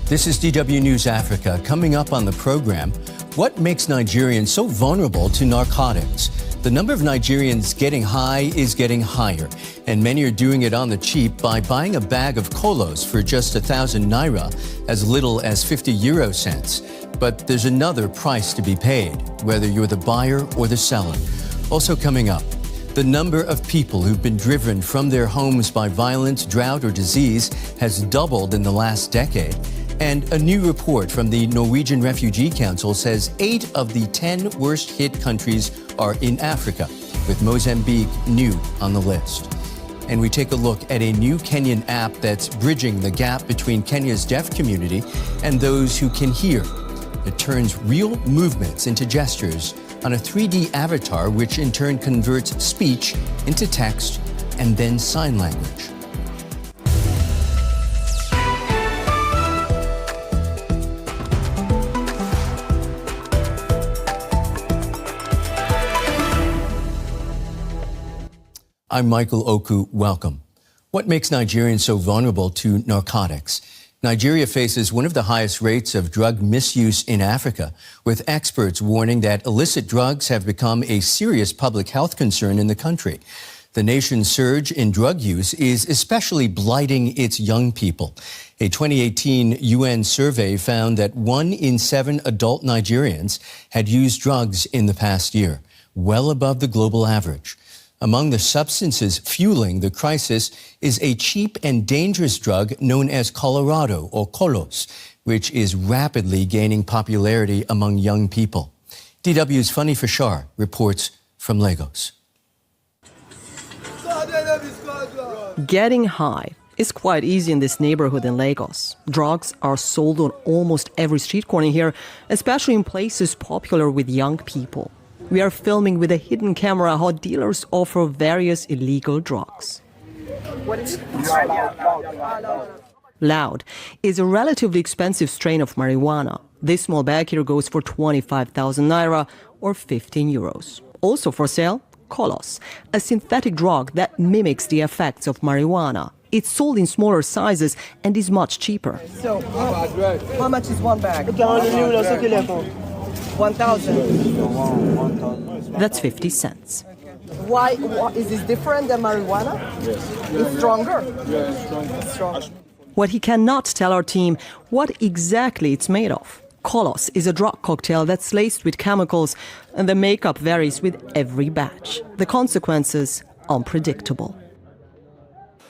This is DW News Africa. Coming up on the program, what makes Nigerians so vulnerable to narcotics? The number of Nigerians getting high is getting higher, and many are doing it on the cheap by buying a bag of kolos for just 1,000 naira, as little as 50 euro cents. But there's another price to be paid, whether you're the buyer or the seller. Also coming up, the number of people who've been driven from their homes by violence, drought, or disease has doubled in the last decade. And a new report from the Norwegian Refugee Council says 8 of the 10 worst hit countries are in Africa, with Mozambique new on the list. And we take a look at a new Kenyan app that's bridging the gap between Kenya's deaf community and those who can hear. It turns real movements into gestures on a 3D avatar, which in turn converts speech into text and then sign language. I'm Michael Oku. Welcome. What makes Nigerians so vulnerable to narcotics? Nigeria faces one of the highest rates of drug misuse in Africa, with experts warning that illicit drugs have become a serious public health concern in the country. The nation's surge in drug use is especially blighting its young people. A 2018 UN survey found that 1 in 7 adult Nigerians had used drugs in the past year, well above the global average. Among the substances fueling the crisis is a cheap and dangerous drug known as Colorado or Kolos, which is rapidly gaining popularity among young people. DW's Funny Fashar reports from Lagos. Getting high is quite easy in this neighborhood in Lagos. Drugs are sold on almost every street corner here, especially in places popular with young people. We are filming with a hidden camera how dealers offer various illegal drugs. Loud is a relatively expensive strain of marijuana. This small bag here goes for 25,000 naira or 15 euros. Also for sale, Kolos, a synthetic drug that mimics the effects of marijuana. It's sold in smaller sizes and is much cheaper. So, how much is one bag? 1,000. That's 50 cents. Why is this different than marijuana? It's stronger. It's stronger. What he cannot tell our team what exactly it's made of. Kolos is a drug cocktail that's laced with chemicals, and the makeup varies with every batch. The consequences unpredictable.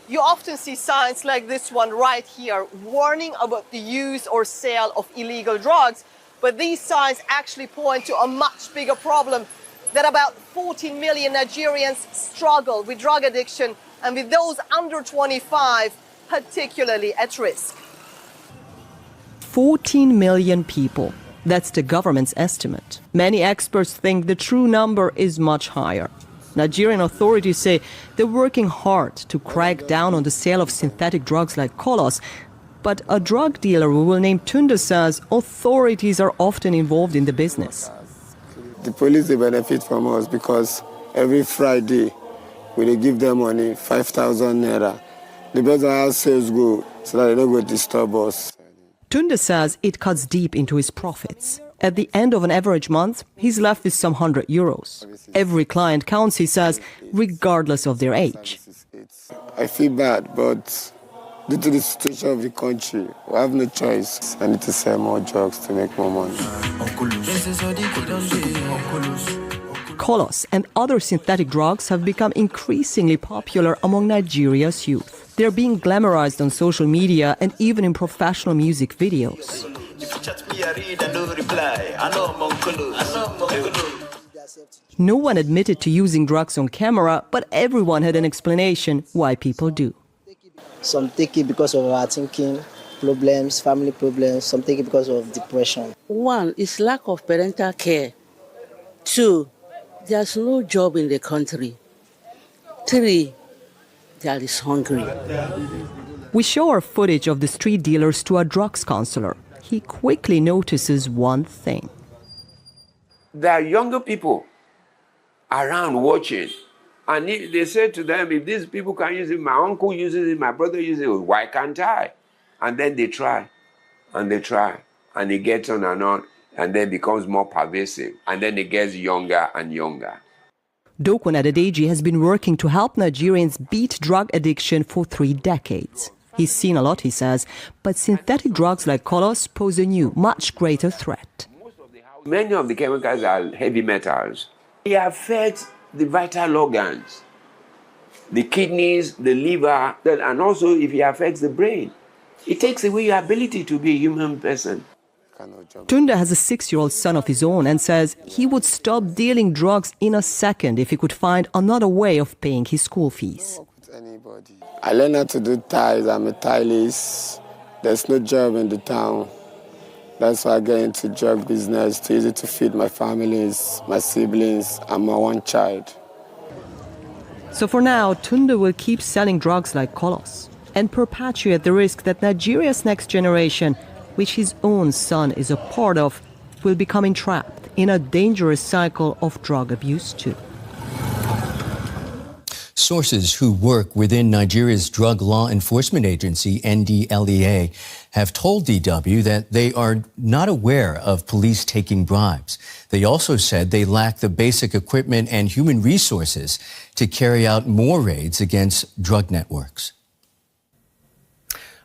You often see signs like this one right here, warning about the use or sale of illegal drugs. But these signs actually point to a much bigger problem, that about 14 million Nigerians struggle with drug addiction, and with those under 25 particularly at risk. 14 million people. That's the government's estimate. Many experts think the true number is much higher. Nigerian authorities say they're working hard to crack down on the sale of synthetic drugs like Kolos. But a drug dealer we will name Tunde says authorities are often involved in the business. The police, they benefit from us because every Friday we give them money, 5,000 naira. The better our sales go so that they don't go disturb us. Tunde says it cuts deep into his profits. At the end of an average month, he's left with some 100 euros. Every client counts, he says, regardless of their age. I feel bad, but due to the situation of the country, we have no choice. I need to sell more drugs to make more money. Kolos and other synthetic drugs have become increasingly popular among Nigeria's youth. They're being glamorized on social media and even in professional music videos. No one admitted to using drugs on camera, but everyone had an explanation why people do. Some take it because of overthinking, problems, family problems. Some take it because of depression. 1 is lack of parental care. 2, there's no job in the country. 3, there is hungry. We show our footage of the street dealers to a drugs counselor. He quickly notices one thing. There are younger people around watching. And if they say to them, if these people can use it, my uncle uses it, my brother uses it, why can't I? And then they try. and they try, and it gets on, and then becomes more pervasive, and then it gets younger and younger. Dokun Adedeji has been working to help Nigerians beat drug addiction for 3 decades. He's seen a lot, he says, but synthetic drugs like Kolos pose a new, much greater threat. Many of the chemicals are heavy metals. They affect the vital organs, the kidneys, the liver, and also if it affects the brain. It takes away your ability to be a human person. Tunda has a 6-year-old son of his own and says he would stop dealing drugs in a second if he could find another way of paying his school fees. I learned how to do ties. I'm a tilist. There's no job in the town. That's why I get into drug business. It's easy to feed my families, my siblings, and my one child. So for now, Tunda will keep selling drugs like Kolos and perpetuate the risk that Nigeria's next generation, which his own son is a part of, will become entrapped in a dangerous cycle of drug abuse too. Sources who work within Nigeria's drug law enforcement agency, NDLEA, have told DW that they are not aware of police taking bribes. They also said they lack the basic equipment and human resources to carry out more raids against drug networks.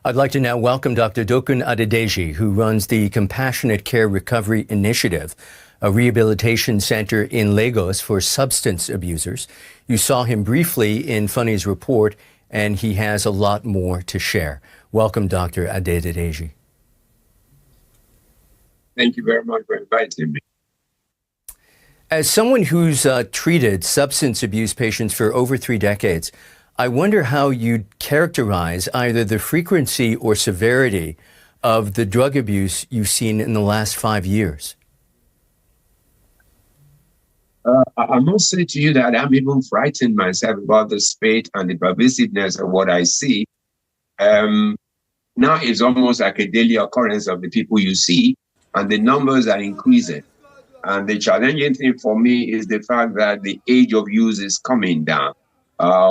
I'd like to now welcome Dr. Dokun Adedeji, who runs the Compassionate Care Recovery Initiative, a rehabilitation center in Lagos for substance abusers. You saw him briefly in Funny's report, and he has a lot more to share. Welcome, Dr. Adedeji. Thank you very much for inviting me. As someone who's treated substance abuse patients for over 3 decades, I wonder how you'd characterize either the frequency or severity of the drug abuse you've seen in the last 5 years. I must say to you that I'm even frightened myself about the speed and the pervasiveness of what I see. Now it's almost like a daily occurrence of the people you see, and the numbers are increasing. And the challenging thing for me is the fact that the age of use is coming down.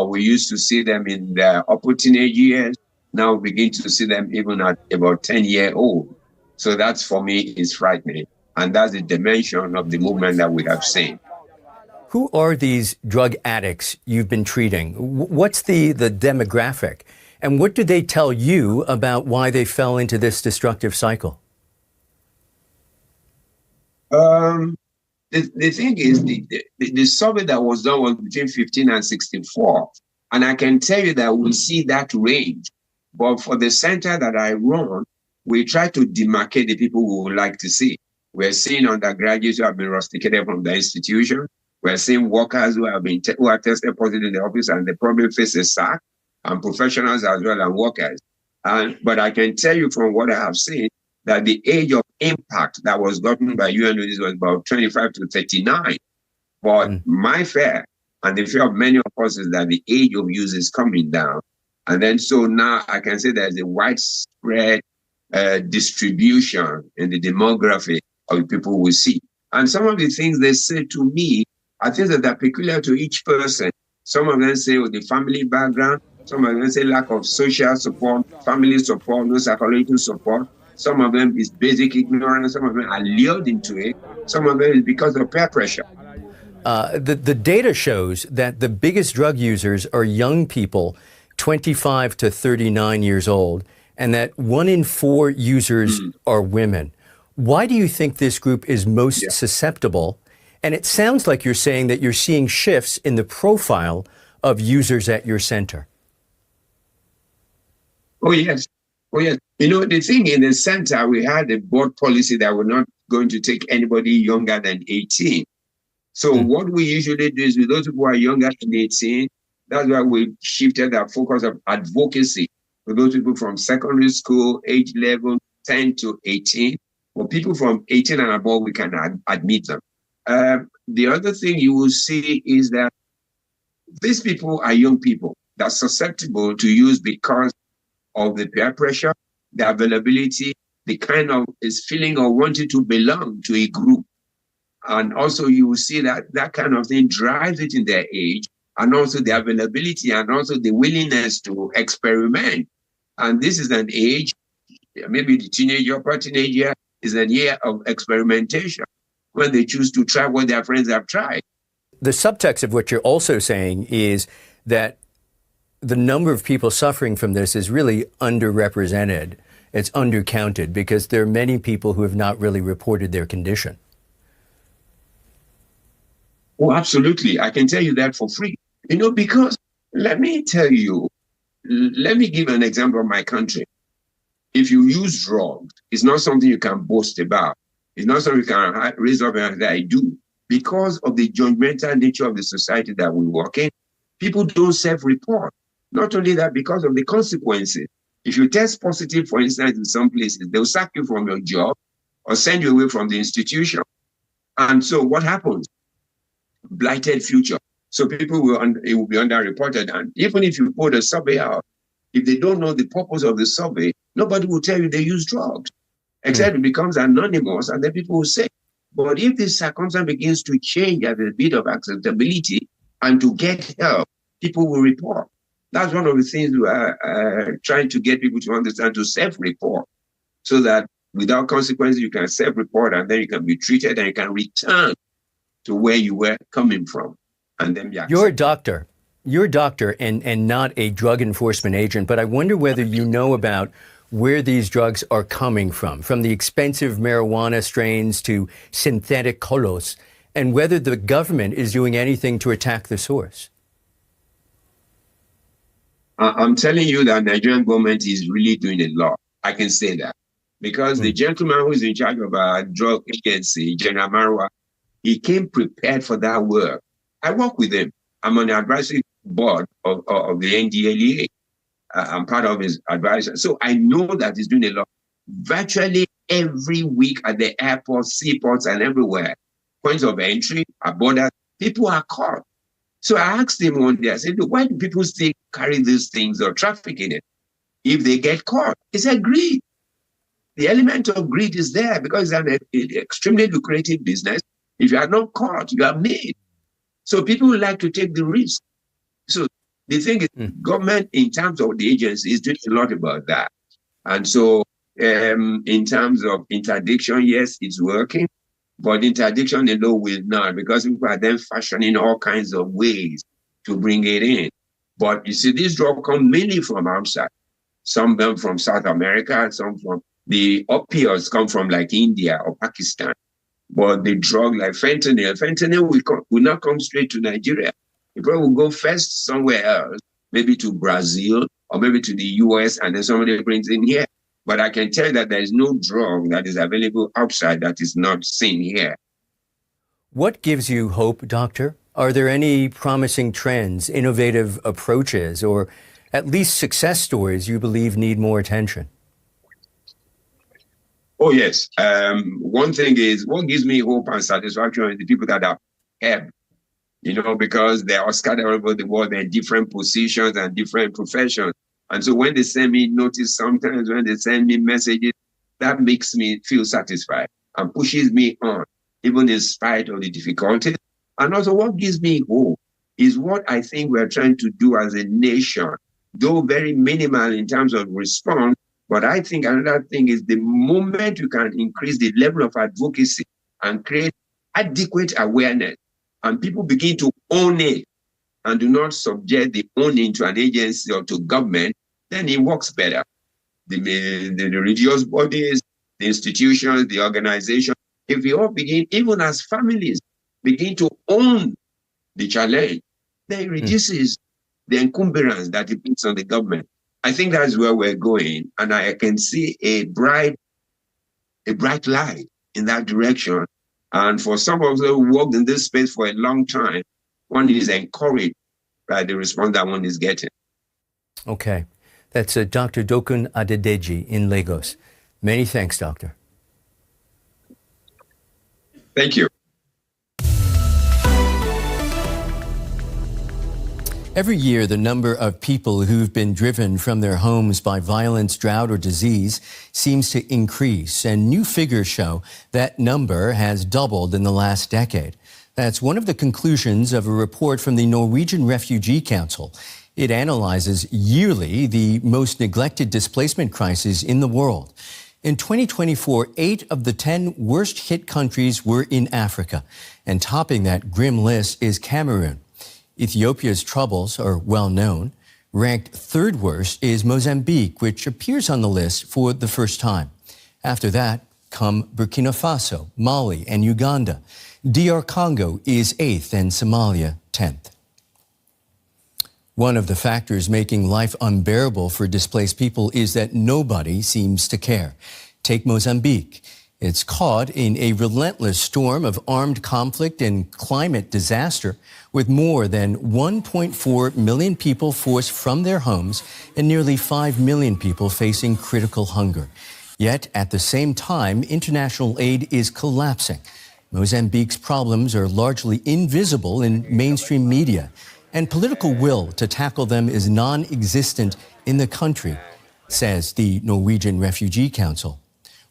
We used to see them in their upper teenage years. Now we begin to see them even at about 10-year-old. So that's, for me, is frightening. And that's the dimension of the movement that we have seen. Who are these drug addicts you've been treating? What's the demographic? And what do they tell you about why they fell into this destructive cycle? The thing is, the survey that was done was between 15 and 64. And I can tell you that we see that range. But for the center that I run, we try to demarcate the people we would like to see. We're seeing undergraduates who have been rusticated from the institution. We're seeing workers who have been who are tested positive in the office and they probably face a sack, and professionals as well, and workers. But I can tell you from what I have seen that the age of impact that was gotten by UNODs was about 25 to 39. But my fear, and the fear of many of us, is that the age of use is coming down. And then so now I can say there's a widespread distribution in the demography of the people we see. And some of the things they say to me are things that are peculiar to each person. Some of them say the family background. Some of them say lack of social support, family support, no psychological support. Some of them is basic ignorance. Some of them are lured into it. Some of them is because of peer pressure. The data shows that the biggest drug users are young people, 25 to 39 years old, and that 1 in 4 users are women. Why do you think this group is most susceptible? And it sounds like you're saying that you're seeing shifts in the profile of users at your center. Oh, yes. Oh, yes. You know, the thing in the center, we had a board policy that we're not going to take anybody younger than 18. So what we usually do is with those who are younger than 18, that's why we shifted our focus of advocacy for those people from secondary school, age level 10 to 18. For people from 18 and above, we can admit them. The other thing you will see is that these people are young people that are susceptible to use because of the peer pressure, the availability, the kind of this feeling of wanting to belong to a group. And also you will see that that kind of thing drives it in their age, and also the availability and also the willingness to experiment. And this is an age maybe the teenage upper teenage year is a year of experimentation when they choose to try what their friends have tried. The subtext of what you're also saying is that the number of people suffering from this is really underrepresented. It's undercounted because there are many people who have not really reported their condition. Oh, absolutely. I can tell you that for free. Because let me tell you, let me give an example of my country. If you use drugs, it's not something you can boast about. It's not something you can raise up and say, I do. Because of the judgmental nature of the society that we work in, people don't self-report. Not only that, because of the consequences. If you test positive, for instance, in some places, they'll sack you from your job or send you away from the institution. And so what happens? Blighted future. So it will be underreported. And even if you put a survey out, if they don't know the purpose of the survey, nobody will tell you they use drugs, except it becomes anonymous, and then people will say. But if the circumstance begins to change at a bit of acceptability and to get help, people will report. That's one of the things we are trying to get people to understand, to self-report, so that without consequences, you can self-report and then you can be treated and you can return to where you were coming from. And then You're a doctor. You're a doctor and not a drug enforcement agent, but I wonder whether you know about where these drugs are coming from the expensive marijuana strains to synthetic colos, and whether the government is doing anything to attack the source. I'm telling you that the Nigerian government is really doing a lot. I can say that. Because the gentleman who is in charge of our drug agency, General Marwa, he came prepared for that work. I work with him. I'm on the advisory board of the NDLEA. I'm part of his advisor. So I know that he's doing a lot. Virtually every week at the airports, seaports, and everywhere, points of entry, at borders, people are caught. So I asked him one day, I said, why do people still carry these things or traffic in it if they get caught? He said, greed. The element of greed is there because it's an extremely lucrative business. If you are not caught, you are made. So people would like to take the risk. So the thing is, government, in terms of the agency, is doing a lot about that. And so in terms of interdiction, yes, it's working. But interdiction alone will not, because people are then fashioning all kinds of ways to bring it in. But you see, these drugs come mainly from outside. Some of them from South America, some from the opioids come from like India or Pakistan. But the drug like fentanyl will not come straight to Nigeria. It probably will go first somewhere else, maybe to Brazil or maybe to the US, and then somebody brings in here. But I can tell you that there is no drug that is available outside that is not seen here. What gives you hope, Doctor? Are there any promising trends, innovative approaches, or at least success stories you believe need more attention? Oh, yes. One thing is, what gives me hope and satisfaction is the people that are helped, because they are scattered all over the world. They're in different positions and different professions. And so when they send me notice, sometimes when they send me messages, that makes me feel satisfied and pushes me on, even in spite of the difficulties. And also what gives me hope is what I think we're trying to do as a nation, though very minimal in terms of response. But I think another thing is the moment you can increase the level of advocacy and create adequate awareness, and people begin to own it, and do not subject the owning to an agency or to government, then it works better. The religious bodies, the institutions, the organization, if we all begin, even as families, begin to own the challenge, then it reduces the encumbrance that it puts on the government. I think that's where we're going, and I can see a bright light in that direction. And for some of us who worked in this space for a long time, one is encouraged by the response that one is getting. Okay. That's Dr. Dokun Adedeji in Lagos. Many thanks, Doctor. Thank you. Every year, the number of people who've been driven from their homes by violence, drought, or disease seems to increase, and new figures show that number has doubled in the last decade. That's one of the conclusions of a report from the Norwegian Refugee Council. It analyzes yearly the most neglected displacement crises in the world. In 2024, 8 of the 10 worst hit countries were in Africa. And topping that grim list is Cameroon. Ethiopia's troubles are well known. Ranked third worst is Mozambique, which appears on the list for the first time. After that come Burkina Faso, Mali, and Uganda. DR Congo is 8th and Somalia 10th. One of the factors making life unbearable for displaced people is that nobody seems to care. Take Mozambique. It's caught in a relentless storm of armed conflict and climate disaster, with more than 1.4 million people forced from their homes and nearly 5 million people facing critical hunger. Yet, at the same time, international aid is collapsing. Mozambique's problems are largely invisible in mainstream media, and political will to tackle them is non-existent in the country, says the Norwegian Refugee Council.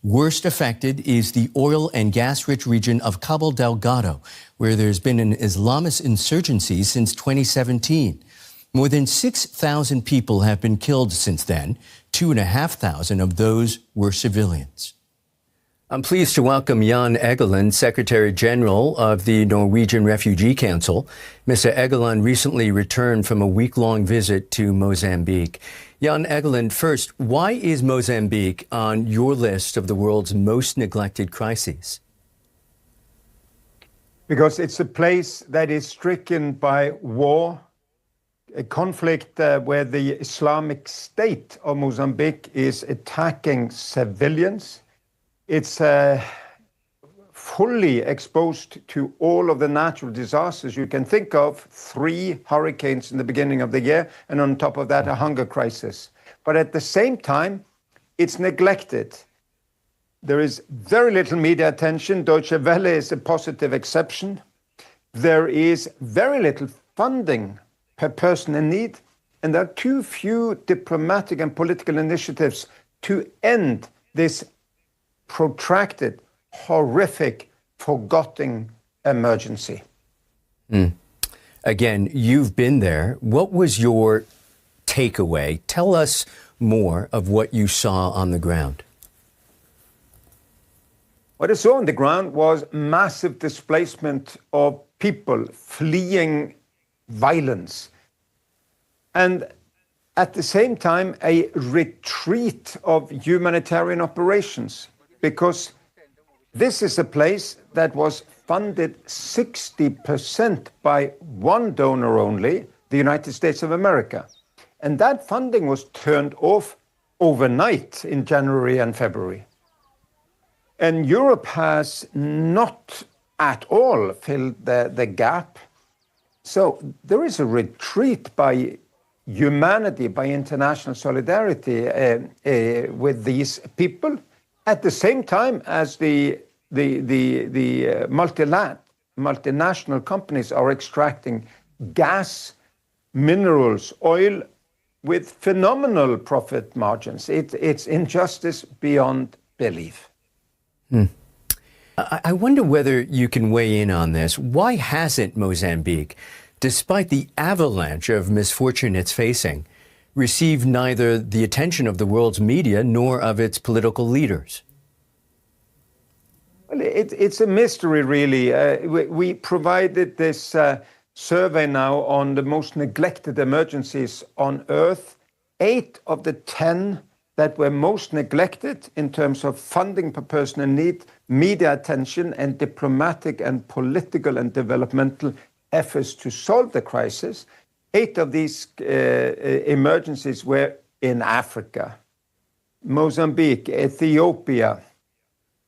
Worst affected is the oil and gas-rich region of Cabo Delgado, where there's been an Islamist insurgency since 2017. More than 6,000 people have been killed since then. 2,500 of those were civilians. I'm pleased to welcome Jan Egeland, Secretary General of the Norwegian Refugee Council. Mr. Egeland recently returned from a week-long visit to Mozambique. Jan Egeland, first, why is Mozambique on your list of the world's most neglected crises? Because it's a place that is stricken by war, a conflict where the Islamic State of Mozambique is attacking civilians. It's fully exposed to all of the natural disasters you can think of, 3 hurricanes in the beginning of the year, and on top of that, a hunger crisis. But at the same time, it's neglected. There is very little media attention. Deutsche Welle is a positive exception. There is very little funding per person in need, and there are too few diplomatic and political initiatives to end this protracted, horrific, forgotten emergency. Again, you've been there. What was your takeaway? Tell us more of what you saw on the ground. What I saw on the ground was massive displacement of people fleeing violence. And at the same time, a retreat of humanitarian operations, because this is a place that was funded 60% by one donor only, the United States of America. And that funding was turned off overnight in January and February. And Europe has not at all filled the gap. So there is a retreat by humanity, by international solidarity with these people, at the same time as the multinational companies are extracting gas, minerals, oil with phenomenal profit margins. It's injustice beyond belief. I wonder whether you can weigh in on this. Why hasn't Mozambique, despite the avalanche of misfortune it's facing, received neither the attention of the world's media nor of its political leaders? Well, it's a mystery, really. We provided this survey now on the most neglected emergencies on Earth. 8 of the 10 that were most neglected in terms of funding per person in need, media attention, and diplomatic and political and developmental efforts to solve the crisis. 8 of these emergencies were in Africa. Mozambique, Ethiopia,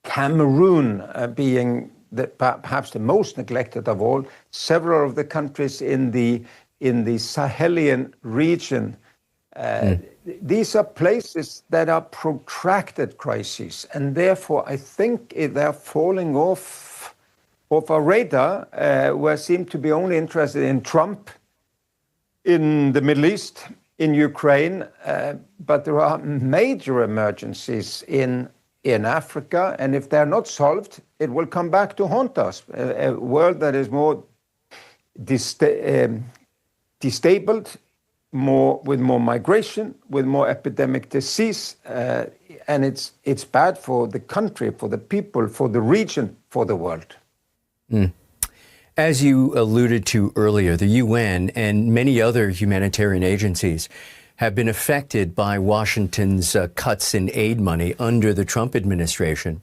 Cameroon being perhaps the most neglected of all, several of the countries in the Sahelian region. These are places that are protracted crises, and therefore I think they're falling off our radar. We seem to be only interested in Trump, in the Middle East, in Ukraine, but there are major emergencies in Africa, and if they're not solved, it will come back to haunt us. A world that is more destabilized, with more migration, with more epidemic disease, and it's bad for the country, for the people, for the region, for the world. As you alluded to earlier, the UN and many other humanitarian agencies have been affected by Washington's cuts in aid money under the Trump administration.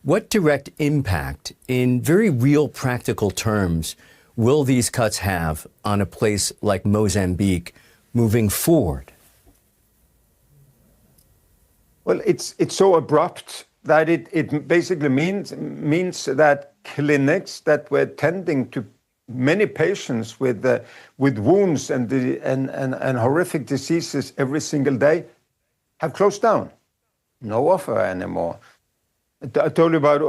What direct impact, in very real practical terms, will these cuts have on a place like Mozambique moving forward? Well, it's so abrupt that it basically means that clinics that were tending to many patients with wounds and horrific diseases every single day have closed down. No offer anymore. I told you about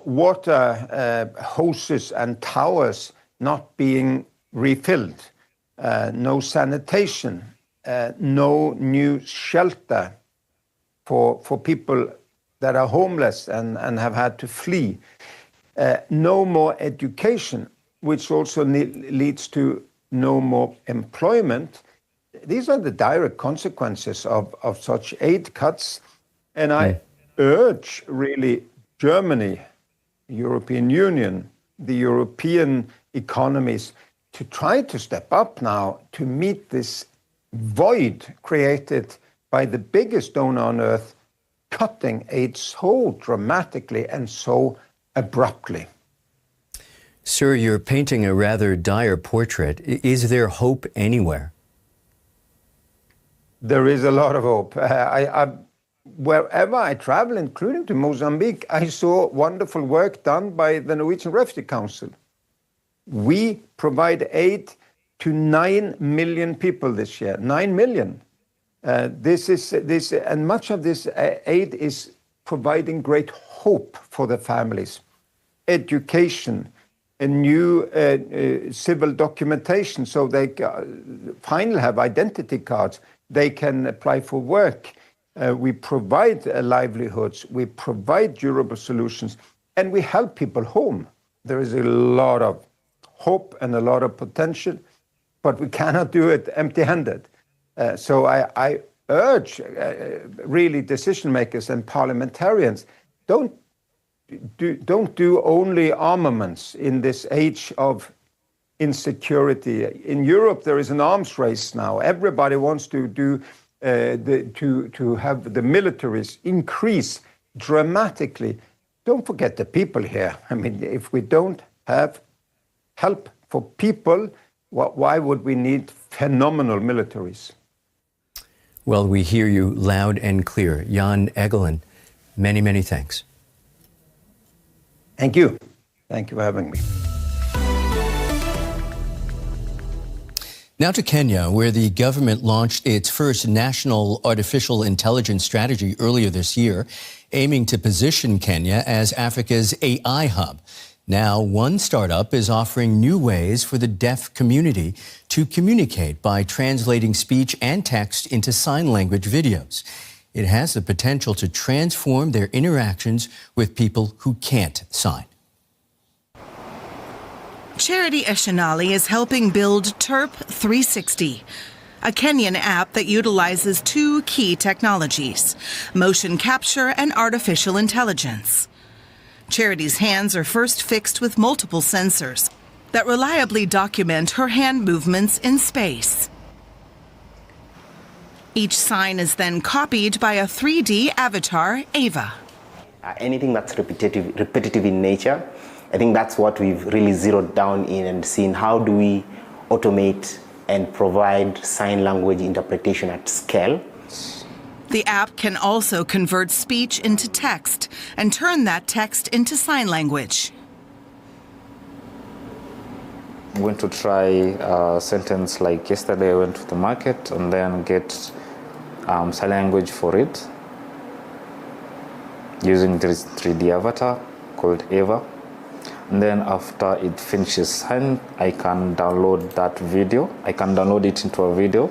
water hoses and towers not being refilled, no sanitation, no new shelter for people that are homeless and have had to flee. No more education, which also leads to no more employment. These are the direct consequences of such aid cuts. And I urge really Germany, European Union, the European economies to try to step up now to meet this void created by the biggest donor on earth cutting aid so dramatically and so abruptly. Sir, you're painting a rather dire portrait. Is there hope anywhere? There is a lot of hope. Wherever I travel, including to Mozambique, I saw wonderful work done by the Norwegian Refugee Council. We provide aid to 9 million people this year. 9 million. And much of this aid is providing great hope for the families. Education, a new civil documentation, so they finally have identity cards. They can apply for work. We provide livelihoods. We provide durable solutions, and we help people home. There is a lot of hope and a lot of potential, but we cannot do it empty-handed. So I urge really decision makers and parliamentarians, don't do only armaments in this age of insecurity. In Europe, there is an arms race now. Everybody wants to have the militaries increase dramatically. Don't forget the people here. I mean, if we don't have help for people, why would we need phenomenal militaries? Well, we hear you loud and clear. Jan Egeland, many, many thanks. Thank you. Thank you for having me. Now to Kenya, where the government launched its first national artificial intelligence strategy earlier this year, aiming to position Kenya as Africa's AI hub. Now, one startup is offering new ways for the deaf community to communicate by translating speech and text into sign language videos. It has the potential to transform their interactions with people who can't sign. Charity Eshanali is helping build TERP 360, a Kenyan app that utilizes two key technologies, motion capture and artificial intelligence. Charity's hands are first fixed with multiple sensors that reliably document her hand movements in space. Each sign is then copied by a 3D avatar, Ava. Anything that's repetitive in nature, I think that's what we've really zeroed down in and seen how do we automate and provide sign language interpretation at scale. The app can also convert speech into text and turn that text into sign language. I'm going to try a sentence like yesterday I went to the market and then get sign language for it using this 3D avatar called Ava. And then after it finishes sign, I can download that video. I can download it into a video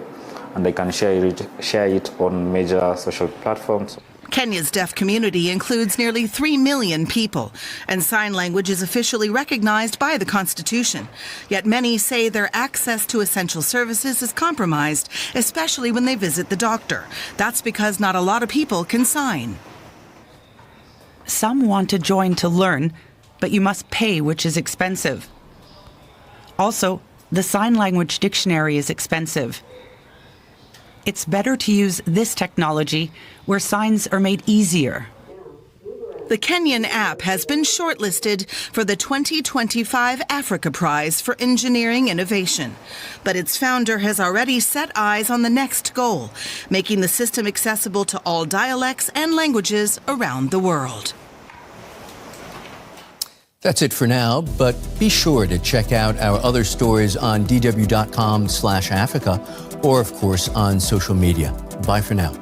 and I can share it on major social platforms. Kenya's deaf community includes nearly 3 million people, and sign language is officially recognized by the Constitution. Yet many say their access to essential services is compromised, especially when they visit the doctor. That's because not a lot of people can sign. Some want to join to learn, but you must pay, which is expensive. Also, the sign language dictionary is expensive. It's better to use this technology where signs are made easier. The Kenyan app has been shortlisted for the 2025 Africa Prize for Engineering Innovation. But its founder has already set eyes on the next goal, making the system accessible to all dialects and languages around the world. That's it for now, but be sure to check out our other stories on dw.com/Africa or, of course, on social media. Bye for now.